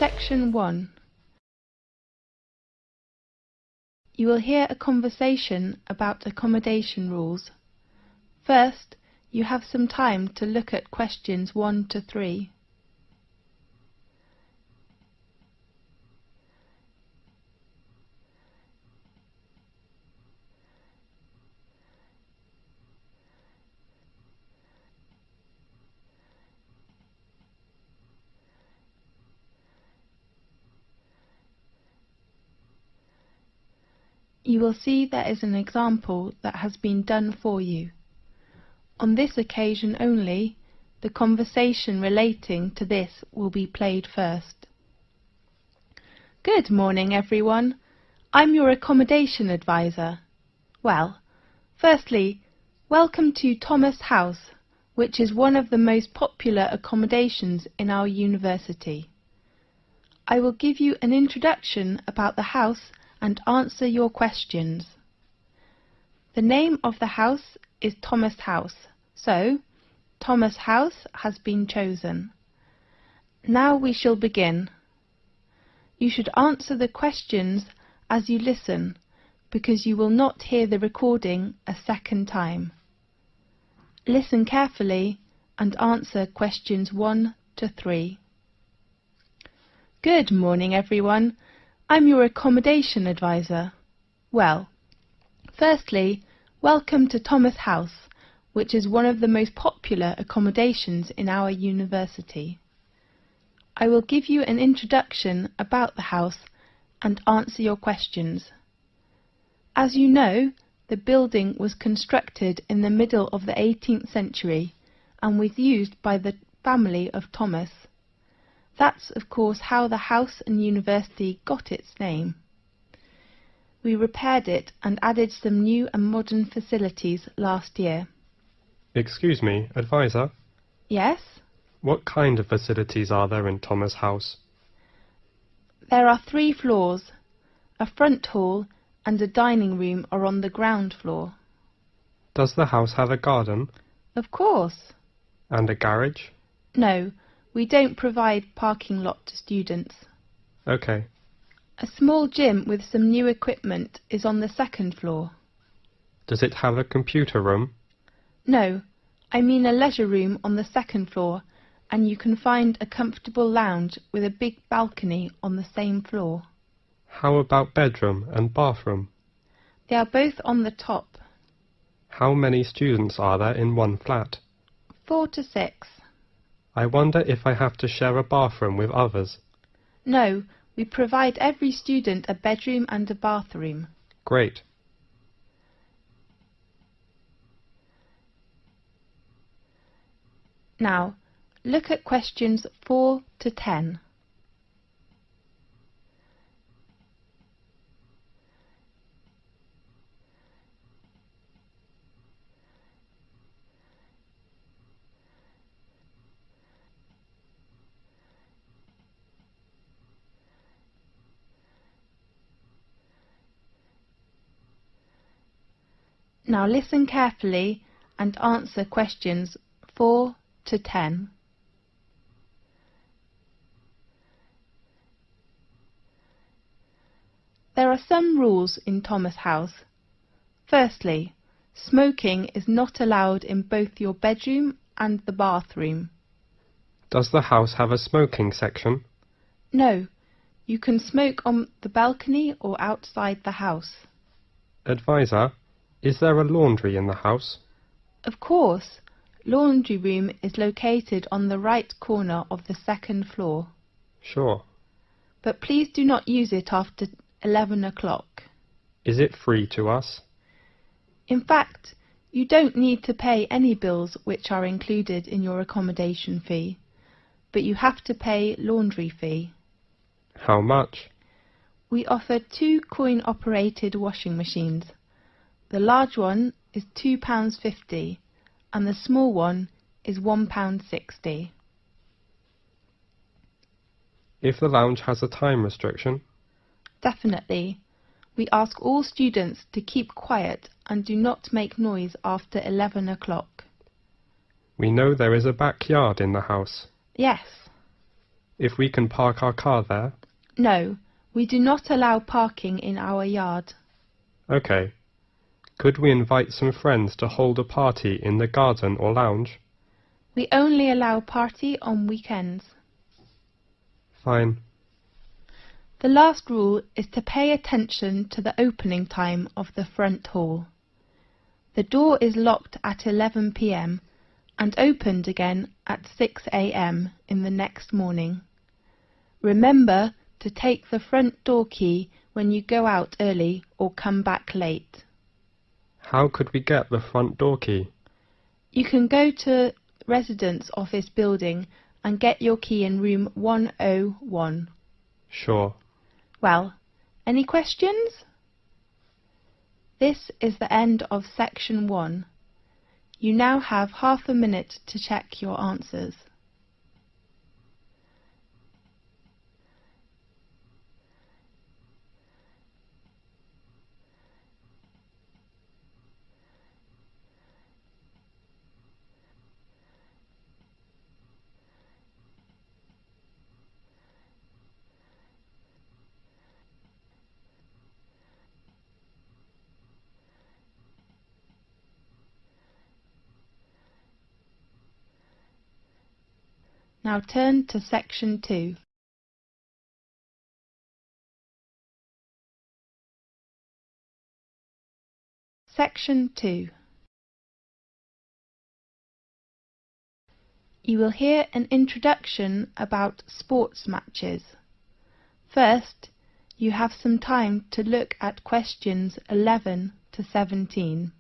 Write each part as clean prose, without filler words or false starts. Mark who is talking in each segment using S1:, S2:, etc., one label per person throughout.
S1: Section 1. You will hear a conversation about accommodation rules. First, you have some time to look at questions 1 to 3. You will see there is an example that has been done for you. On this occasion only, the conversation relating to this will be played first. Good morning, everyone. I'm your accommodation advisor. Well, firstly, welcome to Thomas House, which is one of the most popular accommodations in our university. I will give you an introduction about the house and answer your questions. The name of the house is Thomas House, so Thomas House has been chosen. Now we shall begin. You should answer the questions as you listen, because you will not hear the recording a second time. Listen carefully and answer questions 1 to 3. Good morning, everyone. I'm your accommodation advisor. Well, firstly, welcome to Thomas House, which is one of the most popular accommodations in our university. I will give you an introduction about the house and answer your questions. As you know, the building was constructed in the middle of the 18th century and was used by the family of Thomas. That's, of course, how the house and university got its name. We repaired it and added some new and modern facilities last year.
S2: Excuse me, advisor?
S1: Yes?
S2: What kind of facilities are there in Thomas House?
S1: There are 3 floors. A front hall and a dining room are on the ground floor.
S2: Does the house have a garden?
S1: Of course.
S2: And a garage?
S1: No, we don't provide parking lot to students.
S2: Okay.
S1: A small gym with some new equipment is on the 2nd floor.
S2: Does it have a computer room?
S1: No, I mean a leisure room on the 2nd floor, and you can find a comfortable lounge with a big balcony on the same floor.
S2: How about bedroom and bathroom?
S1: They are both on the top.
S2: How many students are there in one flat?
S1: 4 to 6.
S2: I wonder if I have to share a bathroom with others.
S1: No, we provide every student a bedroom and a bathroom.
S2: Great.
S1: Now, look at questions 4 to 10. Now listen carefully and answer questions 4 to 10. There are some rules in Thomas House. Firstly, smoking is not allowed in both your bedroom and the bathroom.
S2: Does the house have a smoking section?
S1: No, you can smoke on the balcony or outside the house.
S2: Advisor, is there a laundry in the house?
S1: Of course, laundry room is located on the right corner of the 2nd floor.
S2: Sure.
S1: But please do not use it after 11 o'clock.
S2: Is it free to us?
S1: In fact, you don't need to pay any bills which are included in your accommodation fee, but you have to pay laundry fee.
S2: How much?
S1: We offer 2 coin-operated washing machines. The large one is £2.50 and the small one is £1.60.
S2: If the lounge has a time restriction?
S1: Definitely. We ask all students to keep quiet and do not make noise after 11 o'clock.
S2: We know there is a backyard in the house.
S1: Yes.
S2: if we can park our car there?
S1: No, we do not allow parking in our yard.
S2: Okay. Could we invite some friends to hold a party in the garden or lounge?
S1: We only allow party on weekends.
S2: Fine.
S1: The last rule is to pay attention to the opening time of the front hall. The door is locked at 11 p.m. and opened again at 6 a.m. in the next morning. Remember to take the front door key when you go out early or come back late.
S2: How could we get the front door key?
S1: You can go to Residence Office building and get your key in room 101.
S2: Sure.
S1: Well, any questions? This is the end of section 1. You now have half a minute to check your answers. Now turn to section 2. Section 2. You will hear an introduction about sports matches. First, you have some time to look at questions 11 to 17.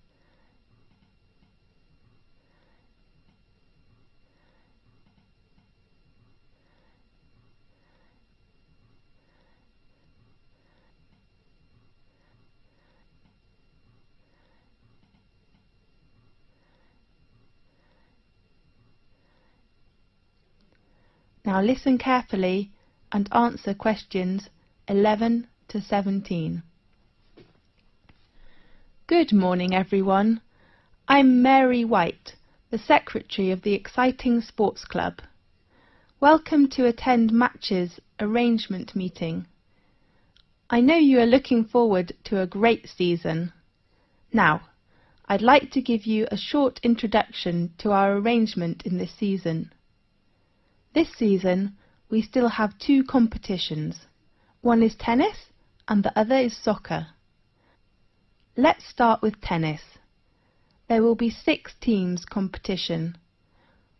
S1: Now listen carefully and answer questions 11 to 17. Good morning, everyone. I'm Mary White, the Secretary of the Exciting Sports Club. Welcome to attend Match's arrangement meeting. I know you are looking forward to a great season. Now, I'd like to give you a short introduction to our arrangement in this season. This season, we still have 2 competitions. One is tennis and the other is soccer. Let's start with tennis. There will be 6 teams competition.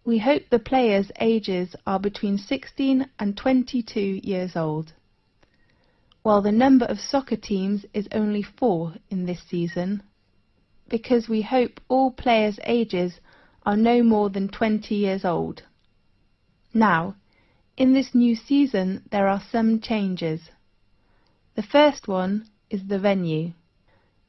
S1: We hope the players' ages are between 16 and 22 years old. While the number of soccer teams is only 4 in this season, because we hope all players' ages are no more than 20 years old. Now, in this new season there are some changes. The first one is the venue.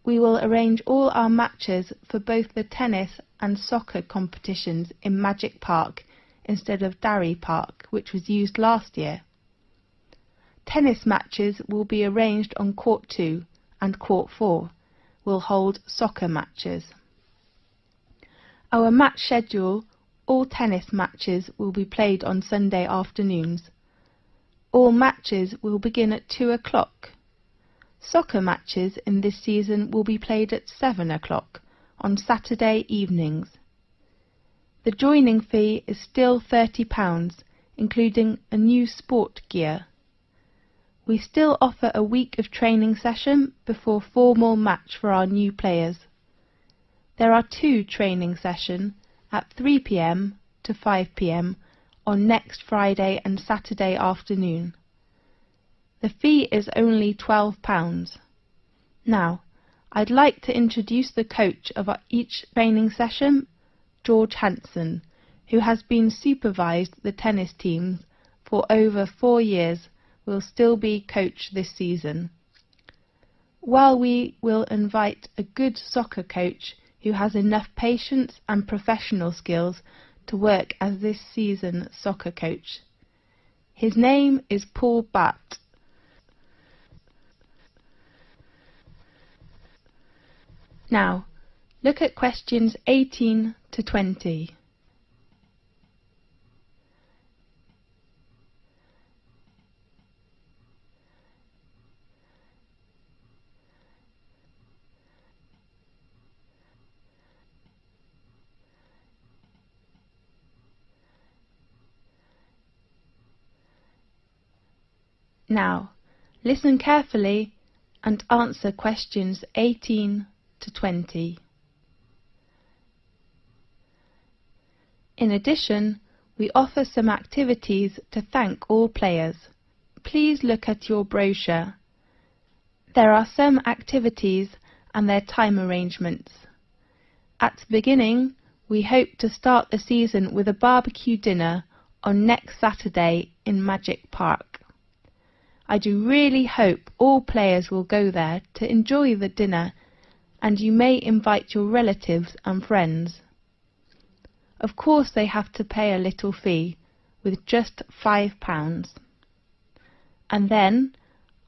S1: We will arrange all our matches for both the tennis and soccer competitions in Magic Park instead of Darry Park, which was used last year. Tennis matches will be arranged on Court 2 and Court 4 will hold soccer matches. Our match schedule: all tennis matches will be played on Sunday afternoons. All matches will begin at 2 o'clock. Soccer matches in this season will be played at 7 o'clock on Saturday evenings. The joining fee is still £30, including a new sport gear. We still offer a week of training session before formal match for our new players. There are 2 training sessions at 3 p.m. to 5 p.m. on next Friday and Saturday afternoon. The fee is only £12. Now, I'd like to introduce the coach of each training session, George Hanson, who has been supervised the tennis teams for over 4 years, will still be coach this season. While we will invite a good soccer coach who has enough patience and professional skills to work as this season's soccer coach. His name is Paul Batt. Now, look at questions 18 to 20. Now, listen carefully and answer questions 18 to 20. In addition, we offer some activities to thank all players. Please look at your brochure. There are some activities and their time arrangements. At the beginning, we hope to start the season with a barbecue dinner on next Saturday in Magic Park. I do really hope all players will go there to enjoy the dinner, and you may invite your relatives and friends. Of course they have to pay a little fee, with just £5. And then,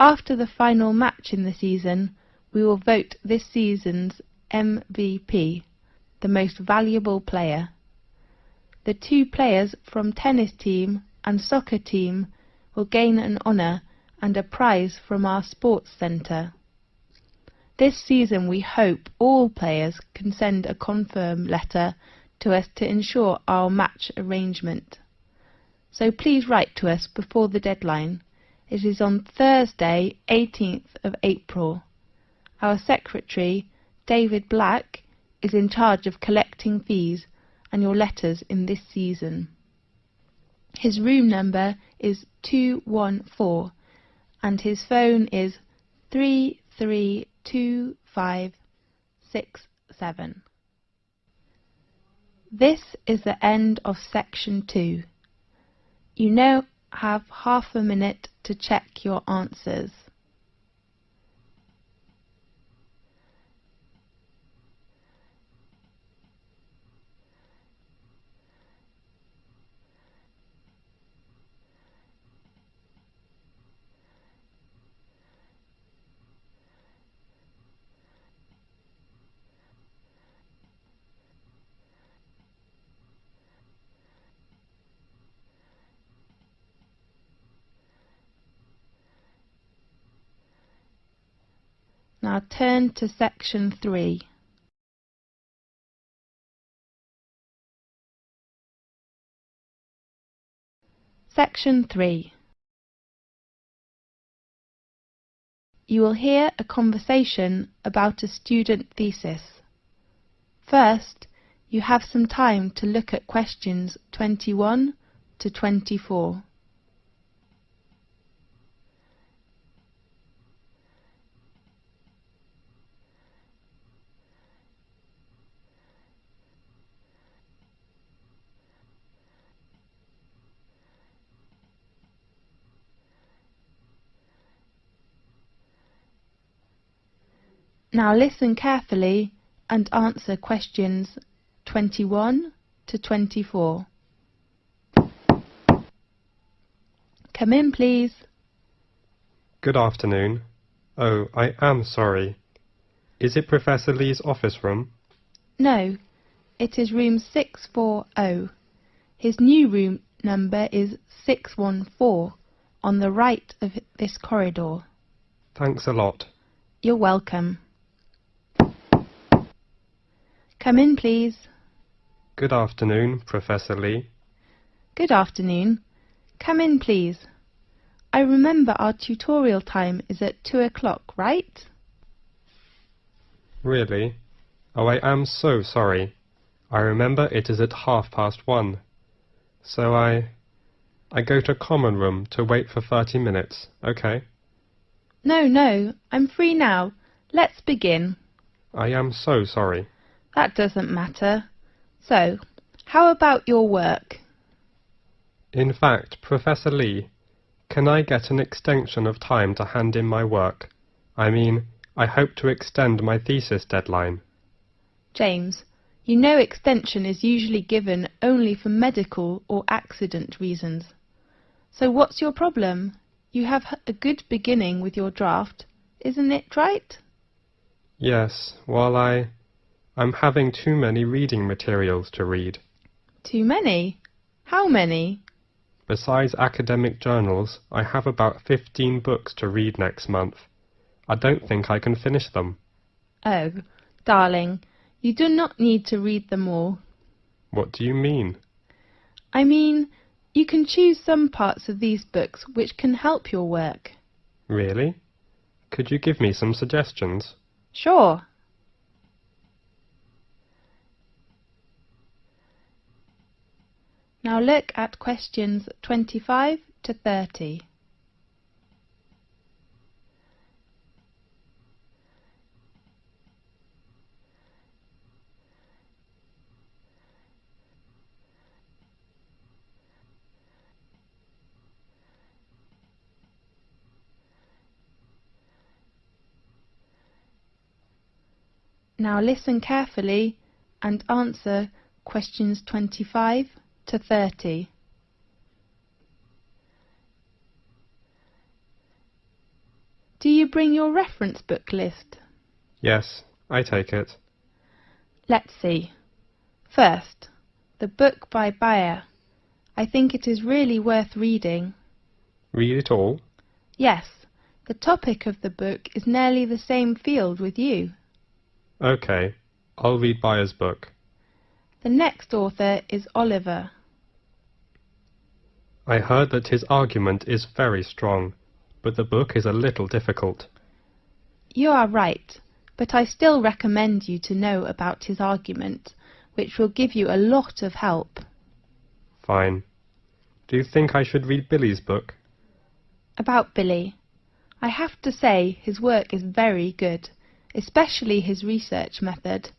S1: after the final match in the season, we will vote this season's MVP, the most valuable player. The 2 players from tennis team and soccer team will gain an honour and a prize from our sports centre. This season we hope all players can send a confirm letter to us to ensure our match arrangement. So please write to us before the deadline. It is on Thursday, 18th of April. Our secretary, David Black, is in charge of collecting fees and your letters in this season. His room number is 214 and his phone is 332567. This is the end of section 2. You now have half a minute to check your answers. Now turn to section 3. Section 3. You will hear a conversation about a student thesis. First, you have some time to look at questions 21 to 24. Now listen carefully and answer questions 21 to 24. Come in, please.
S2: Good afternoon. Oh, I am sorry. Is it Professor Lee's office room?
S1: No, it is room 640. His new room number is 614 on the right of this corridor.
S2: Thanks a lot.
S1: You're welcome. Come in, please.
S2: Good afternoon, Professor Lee.
S1: Good afternoon. Come in, please. I remember our tutorial time is at 2 o'clock, right?
S2: Really? Oh, I am so sorry. I remember it is at 1:30. So I go to common room to wait for 30 minutes, okay?
S1: No, I'm free now. Let's begin.
S2: I am so sorry.
S1: That doesn't matter. So, how about your work?
S2: In fact, Professor Lee, can I get an extension of time to hand in my work? I mean, I hope to extend my thesis deadline.
S1: James, you know extension is usually given only for medical or accident reasons. So what's your problem? You have a good beginning with your draft, isn't it right?
S2: Yes, well, I'm having too many reading materials to read.
S1: Too many? How many?
S2: Besides academic journals, I have about 15 books to read next month. I don't think I can finish them.
S1: Oh, darling, you do not need to read them all.
S2: What do you mean?
S1: I mean, You can choose some parts of these books which can help your work.
S2: Really? Could you give me some suggestions?
S1: Sure. Now look at questions 25 to 30. Now listen carefully and answer questions 25 to 30. Do you bring your reference book list?
S2: Yes, I take it.
S1: Let's see. First, the book by Bayer. I think it is really worth reading.
S2: Read it all?
S1: Yes, the topic of the book is nearly the same field with you.
S2: Okay, I'll read Bayer's book.
S1: The next author is Oliver.
S2: I heard that his argument is very strong, but the book is a little difficult.
S1: You are right, but I still recommend you to know about his argument, which will give you a lot of help.
S2: Fine. Do you think I should read Billy's book?
S1: About Billy. I have to say his work is very good, especially his research method,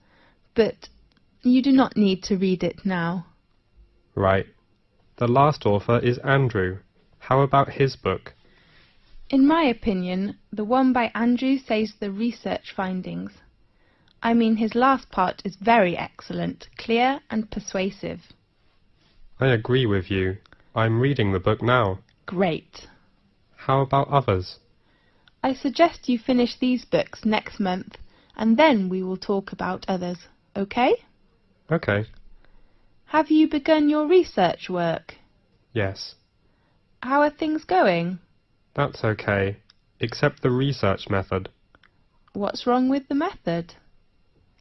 S1: but you do not need to read it now.
S2: Right. The last author is Andrew. How about his book?
S1: In my opinion, the one by Andrew says the research findings. I mean, his last part is very excellent, clear and persuasive.
S2: I agree with you. I'm reading the book now.
S1: Great.
S2: How about others?
S1: I suggest you finish these books next month, and then we will talk about others, okay?
S2: Okay.
S1: Have you begun your research work?
S2: Yes.
S1: How are things going?
S2: That's okay, except the research method.
S1: What's wrong with the method?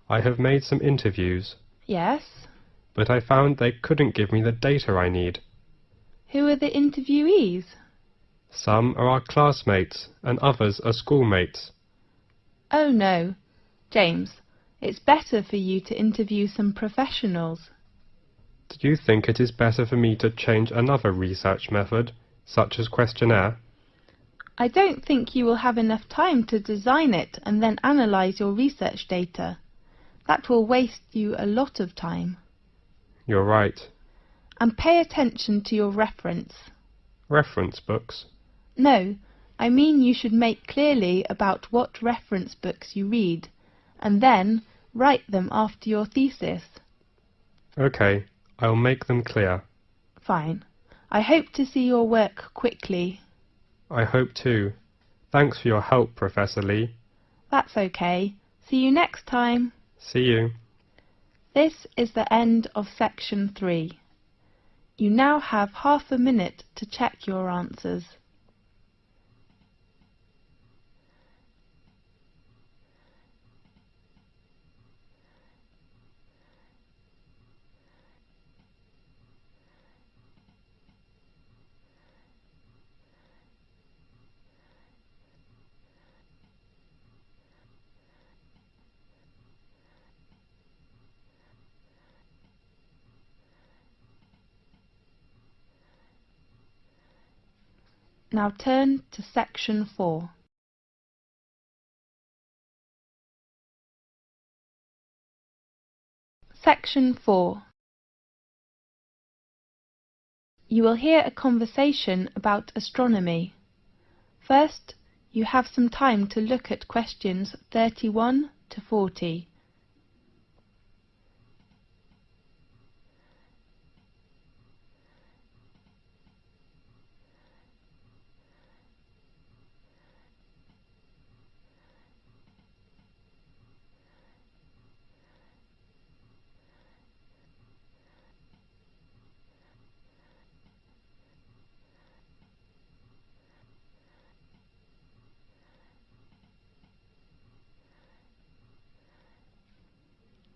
S2: I have made some interviews,
S1: Yes.
S2: but I found they couldn't give me the data I need.
S1: Who are the interviewees?
S2: Some are our classmates and others are schoolmates.
S1: Oh no. James, it's better for you to interview some professionals.
S2: Do you think it is better for me to change another research method, such as questionnaire?
S1: I don't think you will have enough time to design it and then analyze your research data. That will waste you a lot of time.
S2: You're right.
S1: And pay attention to your reference.
S2: Reference books?
S1: No, I mean you should make clearly about what reference books you read, and then write them after your thesis.
S2: Okay, I'll make them clear.
S1: Fine. I hope to see your work quickly.
S2: I hope too. Thanks for your help, Professor Lee.
S1: That's okay. See you next time.
S2: See you.
S1: This is the end of section 3. You now have half a minute to check your answers. Now turn to section 4. Section 4. You will hear a conversation about astronomy. First, you have some time to look at questions 31 to 40.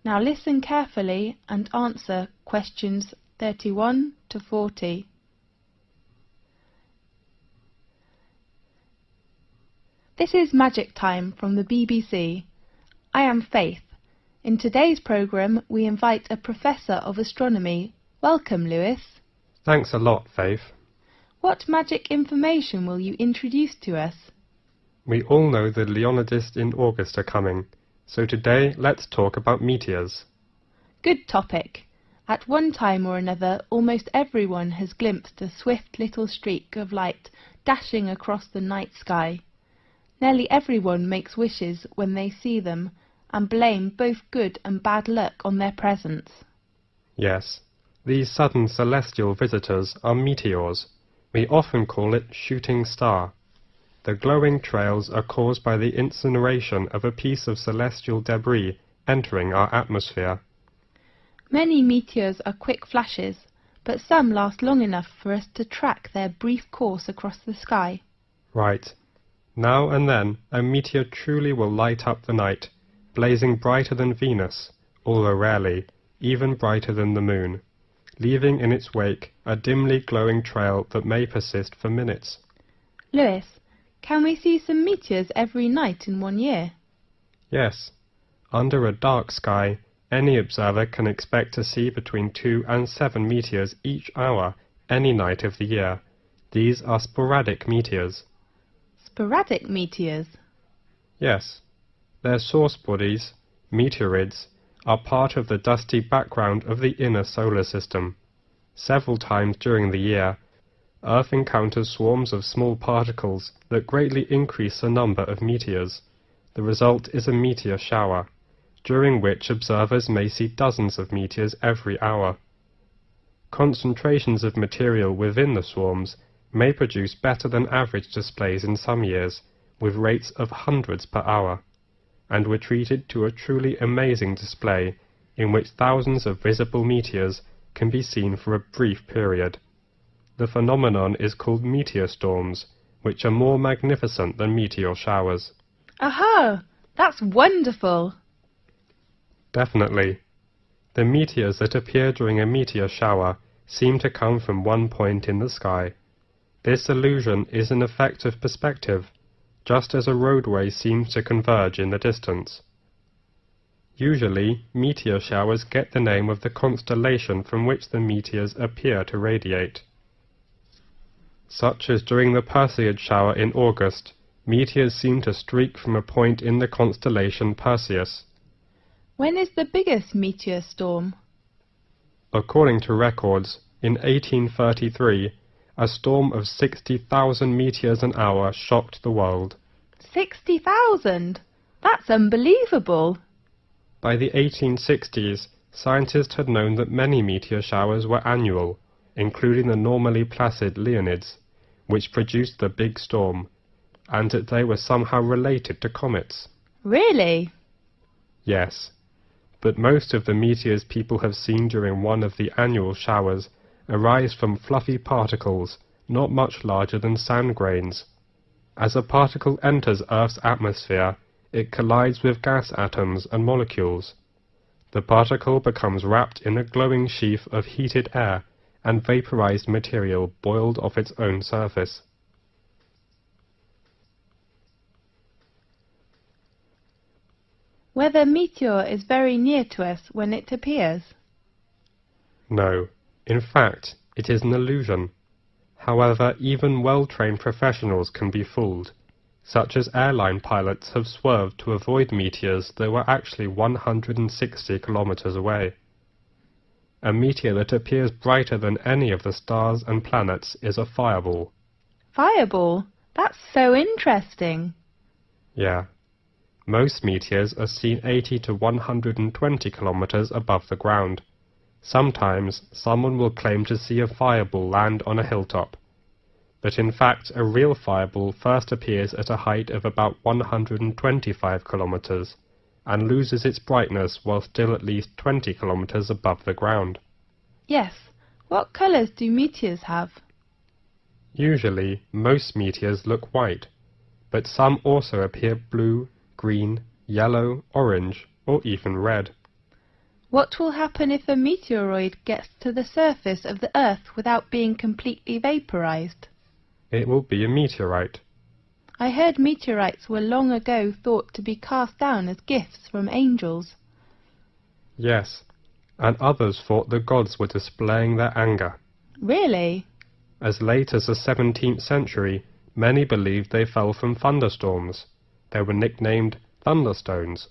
S1: Now listen carefully and answer questions 31 to 40. This is Magic Time from the BBC. I am Faith. In today's programme, we invite a Professor of Astronomy. Welcome, Lewis.
S2: Thanks a lot, Faith.
S1: What magic information will you introduce to us?
S2: We all know the Leonids in August are coming, so today let's talk about meteors.
S1: Good topic. At one time or another, almost everyone has glimpsed a swift little streak of light dashing across the night sky. Nearly everyone makes wishes when they see them, and blame both good and bad luck on their presence.
S2: Yes, these sudden celestial visitors are meteors. We often call it shooting star. The glowing trails are caused by the incineration of a piece of celestial debris entering our atmosphere.
S1: Many meteors are quick flashes, but some last long enough for us to track their brief course across the sky.
S2: Right. Now and then, a meteor truly will light up the night, blazing brighter than Venus, although rarely, even brighter than the moon, leaving in its wake a dimly glowing trail that may persist for minutes.
S1: Lewis, can we see some meteors every night in 1 year?
S2: Yes. Under a dark sky, any observer can expect to see between 2 and 7 meteors each hour, any night of the year. These are sporadic meteors.
S1: Sporadic meteors?
S2: Yes. Their source bodies, meteorids, are part of the dusty background of the inner solar system. Several times during the year, Earth encounters swarms of small particles that greatly increase the number of meteors. The result is a meteor shower, during which observers may see dozens of meteors every hour. Concentrations of material within the swarms may produce better than average displays in some years, with rates of hundreds per hour, and were treated to a truly amazing display in which thousands of visible meteors can be seen for a brief period. The phenomenon is called meteor storms, which are more magnificent than meteor showers.
S1: Aha! That's wonderful!
S2: Definitely. The meteors that appear during a meteor shower seem to come from one point in the sky. This illusion is an effect of perspective, just as a roadway seems to converge in the distance. Usually, meteor showers get the name of the constellation from which the meteors appear to radiate. Such as during the Perseid shower in August, meteors seem to streak from a point in the constellation Perseus.
S1: When is the biggest meteor storm?
S2: According to records, in 1833, a storm of 60,000 meteors an hour shocked the world.
S1: 60,000? That's unbelievable!
S2: By the 1860s, scientists had known that many meteor showers were annual, including the normally placid Leonids, which produced the big storm, and that they were somehow related to comets.
S1: Really?
S2: Yes. But most of the meteors people have seen during one of the annual showers arise from fluffy particles not much larger than sand grains. As a particle enters Earth's atmosphere, it collides with gas atoms and molecules. The particle becomes wrapped in a glowing sheath of heated air and vaporized material boiled off its own surface.
S1: Whether meteor is very near to us when it appears?
S2: No. In fact, it is an illusion. However, even well-trained professionals can be fooled, such as airline pilots have swerved to avoid meteors that were actually 160 kilometers away. A meteor that appears brighter than any of the stars and planets is a fireball.
S1: Fireball? That's so interesting.
S2: Yeah. Most meteors are seen 80 to 120 kilometers above the ground. Sometimes someone will claim to see a fireball land on a hilltop, but in fact a real fireball first appears at a height of about 125 kilometers and loses its brightness while still at least 20 kilometers above the ground.
S1: Yes. What colours do meteors have?
S2: Usually, most meteors look white, but some also appear blue, green, yellow, orange, or even red.
S1: What will happen if a meteoroid gets to the surface of the Earth without being completely vaporized?
S2: It will be a meteorite.
S1: I heard meteorites were long ago thought to be cast down as gifts from angels.
S2: Yes, and others thought the gods were displaying their anger.
S1: Really?
S2: As late as the 17th century, many believed they fell from thunderstorms. They were nicknamed thunderstones.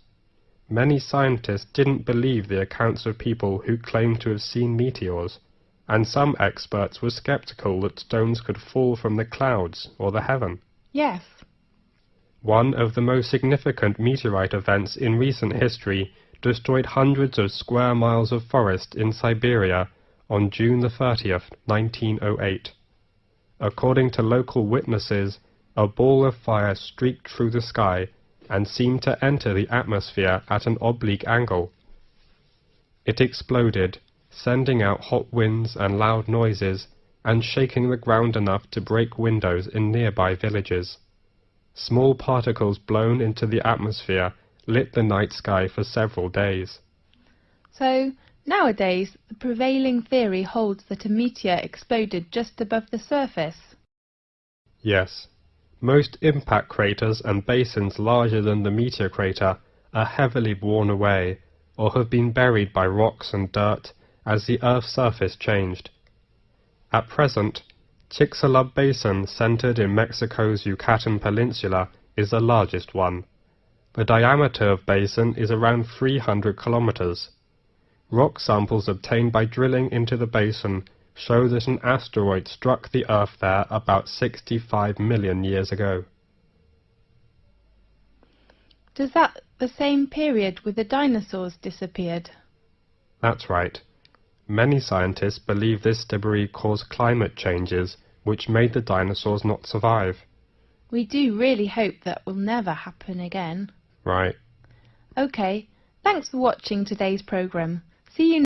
S2: Many scientists didn't believe the accounts of people who claimed to have seen meteors, and some experts were skeptical that stones could fall from the clouds or the heaven.
S1: Yes.
S2: One of the most significant meteorite events in recent history destroyed hundreds of square miles of forest in Siberia on June the 30th, 1908. According to local witnesses, a ball of fire streaked through the sky and seemed to enter the atmosphere at an oblique angle. It exploded, sending out hot winds and loud noises, and shaking the ground enough to break windows in nearby villages. Small particles blown into the atmosphere lit the night sky for several days.
S1: So, nowadays, the prevailing theory holds that a meteor exploded just above the surface.
S2: Yes. Most impact craters and basins larger than the meteor crater are heavily worn away, or have been buried by rocks and dirt as the Earth's surface changed. At present, Chicxulub Basin, centered in Mexico's Yucatan Peninsula, is the largest one. The diameter of basin is around 300 kilometers. Rock samples obtained by drilling into the basin show that an asteroid struck the Earth there about 65 million years ago.
S1: Does that the same period with the dinosaurs disappeared?
S2: That's right. Many scientists believe this debris caused climate changes which made the dinosaurs not survive.
S1: We do really hope that will never happen again.
S2: Right.
S1: OK, thanks for watching today's programme. See you